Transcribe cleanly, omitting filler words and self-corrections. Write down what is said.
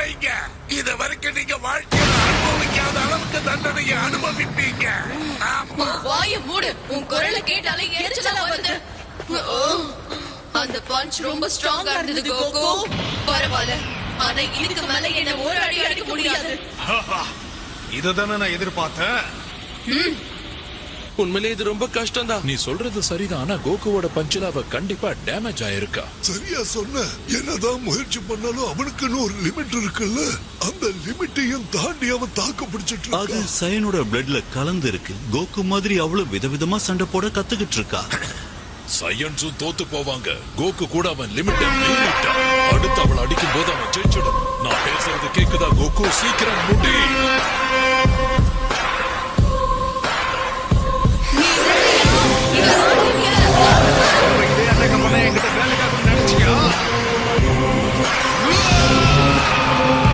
வைங்க. இத வரைக்கும் நீங்க வாழ்க்கையில அனுபவிக்காத அளவுக்கு தண்டனையை அனுபவிப்பீங்க. வாய மூடு. உன் குரலை கேட்டாலே எரிச்சலா வருது. அந்த பஞ்ச் ரொம்ப ஸ்ட்ராங்கா இருந்தது கோகோ. பரவாயில்ல, ஆனா இதுக்கு மேல என்ன ஒரு அடி அடிக்க முடியாது. இததானே நான் எதிர்பார்த்தேன். உண்மையிலே இது ரொம்ப கஷ்டம் தான். நீ சொல்றது சரிதான். ஆனா கோகுவோட பஞ்சில அவ கண்டிப்பா டேமேஜ் ஆயிருக்கா. சரியா சொன்ன. என்னதான் முயற்சி பண்ணாலும் அவனுக்குன்னு ஒரு லிமிட் இருக்குல்ல, அந்த லிமிட்டையும் தாண்டி அவன் தாக்கு பிடிச்சிட்டு அது சயனோட பிளட்ல கலந்து இருக்கு. கோகு மாதிரி அவ்வளவு விதவிதமா சண்டை போட கத்துக்கிட்டு இருக்கா. சயன்ஸும் தோத்து போவாங்க. கோகு கூட அவன் லிமிட்டை மீறிட்டான். அடுத்து அவள் அடிக்கும் போது அவன் ஜெயிச்சிடும். நான் பேசுறது கேக்குதா கோகு? சீக்கிரம் முடி.